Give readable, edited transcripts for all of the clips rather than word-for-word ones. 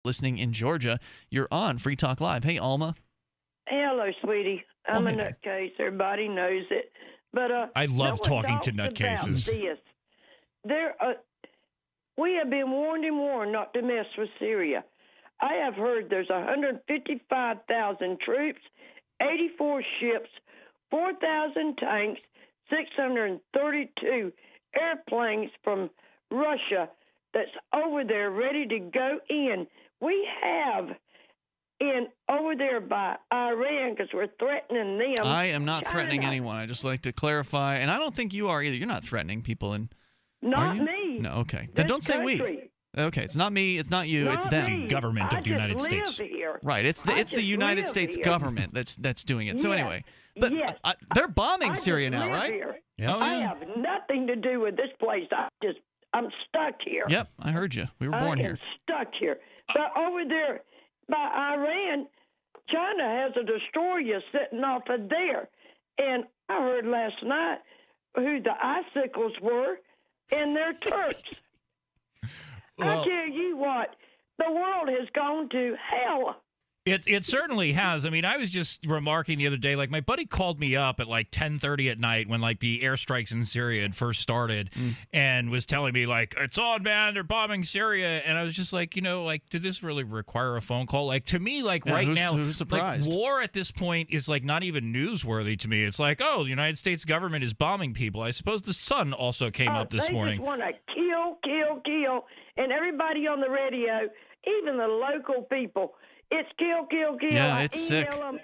listening in Georgia. You're on Free Talk Live. Hey, Alma. Hello, sweetie. I'm a nutcase. Everybody knows it. But I love no one talking to talks nutcases. about this. We have been warned and warned not to mess with Syria. I have heard there's 155,000 troops, 84 ships, 4,000 tanks, 632 airplanes from Russia that's over there ready to go in. We have over there by Iran because we're threatening them. I am not China. threatening anyone. I just like to clarify, and I don't think you are either. You're not threatening people in. Not are you? me. No, okay. Then don't say country. we. Okay, it's not me. It's not you. Not it's them. me. Government of the United States. Here. Right. It's the United States government that's doing it. So Yes. anyway, but Yes. they're bombing I just Syria now, live right? here. Yep. Oh, I yeah. have nothing to do with this place. I'm stuck here. Yep, I heard you. We were born I here. am stuck here. But over there by Iran, China has a destroyer sitting off of there. And I heard last night who the icicles were, and they're Turks. Well, I tell you what, the world has gone to hell. It certainly has. I mean, I was just remarking the other day, like my buddy called me up at like 10:30 at night when like the airstrikes in Syria had first started and was telling me like, it's on, man, they're bombing Syria. And I was just like, like, did this really require a phone call? Like, to me, like right now, who's surprised? Like, war at this point is like not even newsworthy to me. It's like, oh, the United States government is bombing people. I suppose the Sun also came up this morning. They just want to kill, and everybody on the radio, even the local people, it's kill. Yeah, I it's email sick. them,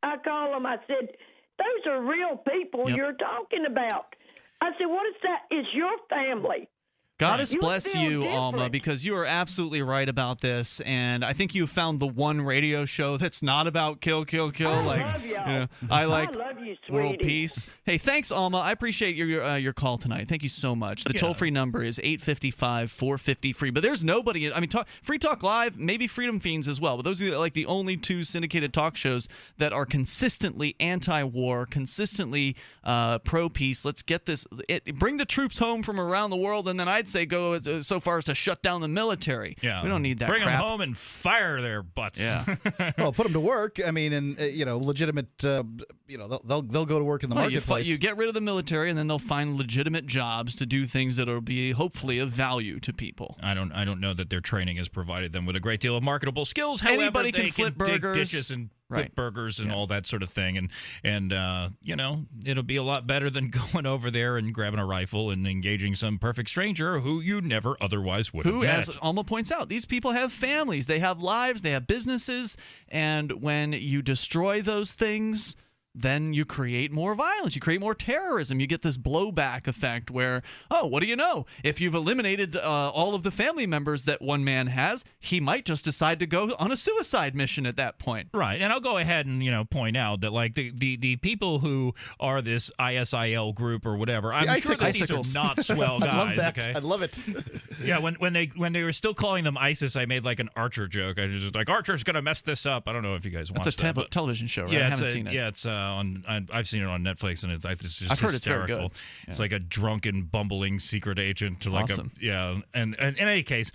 I call them, I said, those are real people you're talking about. I said, what is that? It's your family. Goddess You bless feel you, Alma, different. because you are absolutely right about this, and I think you found the one radio show that's not about kill. I like, love y'all. I like love you, world sweetie. peace. Hey, thanks, Alma. I appreciate your call tonight. Thank you so much. The toll-free number is 855-450-FREE. But there's nobody. I mean, Free Talk Live, maybe Freedom Fiends as well. But those are like the only two syndicated talk shows that are consistently anti-war, consistently pro-peace. Let's get this. Bring the troops home from around the world, and then I'd say go so far as to shut down the military. Yeah, we don't need that Bring crap. them home and fire their butts. Yeah. Well, put them to work. I mean, and legitimate. They'll go to work in the marketplace. You get rid of the military, and then they'll find legitimate jobs to do things that will be hopefully of value to people. I don't know that their training has provided them with a great deal of marketable skills. However, Anybody they can flip dig burgers. dishes and flip burgers and all that sort of thing, and it'll be a lot better than going over there and grabbing a rifle and engaging some perfect stranger who you never otherwise would have Who, met. as Alma points out, these people have families, they have lives, they have businesses, and when you destroy those things, then you create more violence, you create more terrorism. You get this blowback effect where, oh, what do you know? If you've eliminated all of the family members that one man has, he might just decide to go on a suicide mission at that point. Right, and I'll go ahead and point out that like the people who are this ISIL group or whatever, I'm sure that these are not swell guys. I love that. Okay, I love it. yeah, when they were still calling them ISIS, I made like an Archer joke. I was just like, Archer's gonna mess this up. I don't know if you guys watched It's a television show, right? Yeah, I haven't seen it. Yeah, it's I've seen it on Netflix, and it's just I've heard hysterical. it's very good. It's like a drunken, bumbling secret agent to like Awesome. and in any case,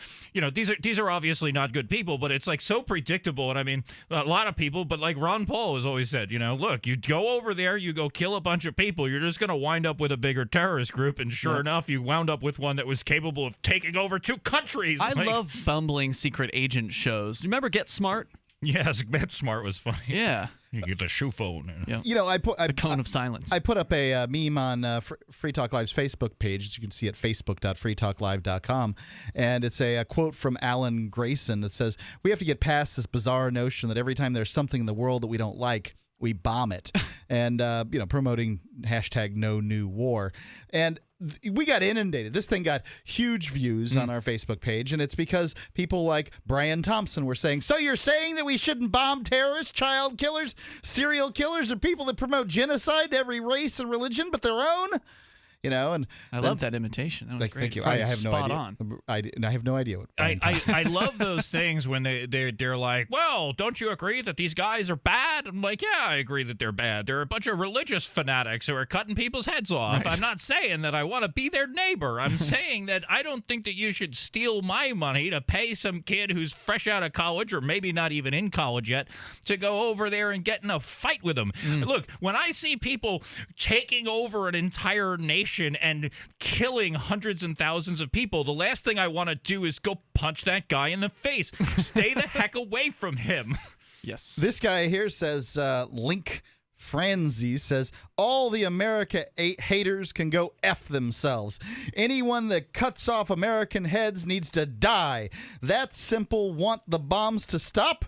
these are obviously not good people, but it's like so predictable. And I mean, a lot of people, but like Ron Paul has always said, look, you go over there, you go kill a bunch of people, you're just gonna wind up with a bigger terrorist group, and sure enough, you wound up with one that was capable of taking over 2 countries. I love bumbling secret agent shows. Remember Get Smart? Yes, Get Smart was funny. Yeah. You get the shoe phone. Yeah. The cone of silence. I put up a meme on Free Talk Live's Facebook page, as you can see at facebook.freetalklive.com, and it's a quote from Alan Grayson that says, "We have to get past this bizarre notion that every time there's something in the world that we don't like, we bomb it," and promoting hashtag No New War. And we got inundated. This thing got huge views on our Facebook page, and it's because people like Brian Thompson were saying, so you're saying that we shouldn't bomb terrorists, child killers, serial killers, or people that promote genocide to every race and religion but their own? And I love that imitation. That was great. Thank you. Probably I have no spot idea. on. I have no idea what. I love those things when they're like, well, don't you agree that these guys are bad? I'm like, yeah, I agree that they're bad. They're a bunch of religious fanatics who are cutting people's heads off. Right. I'm not saying that I want to be their neighbor. I'm saying that I don't think that you should steal my money to pay some kid who's fresh out of college or maybe not even in college yet to go over there and get in a fight with them. Look, when I see people taking over an entire nation and killing hundreds and thousands of people, the last thing I want to do is go punch that guy in the face. Stay the heck away from him. Yes. This guy here says, Link Franzi says, all the America haters can go F themselves. Anyone that cuts off American heads needs to die. That's simple. Want the bombs to stop?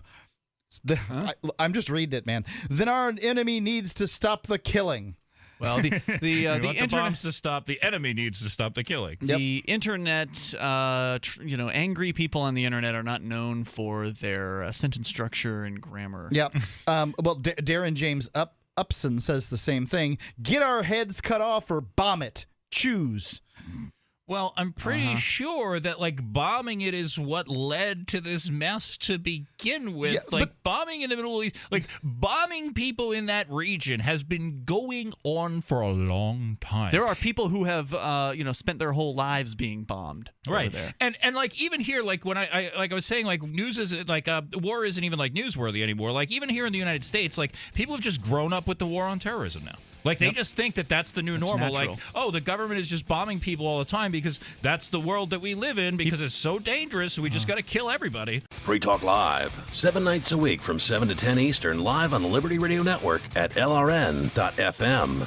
I'm just reading it, man. Then our enemy needs to stop the killing. Well, the internet bombs to stop. The enemy needs to stop the killing. The internet, angry people on the internet are not known for their sentence structure and grammar. Yep. Darren James Upson says the same thing. Get our heads cut off or bomb it. Choose. Well, I'm pretty sure that, bombing it is what led to this mess to begin with. Yeah, bombing in the Middle East, bombing people in that region has been going on for a long time. There are people who have, spent their whole lives being bombed. Right. Over there. And even here, when I was saying, news is, war isn't even, newsworthy anymore. Even here in the United States, people have just grown up with the war on terrorism now. They just think that that's the new normal. Natural. The government is just bombing people all the time because that's the world that we live in because it's so dangerous. We just got to kill everybody. Free Talk Live, 7 nights a week from 7 to 10 Eastern, live on the Liberty Radio Network at LRN.FM.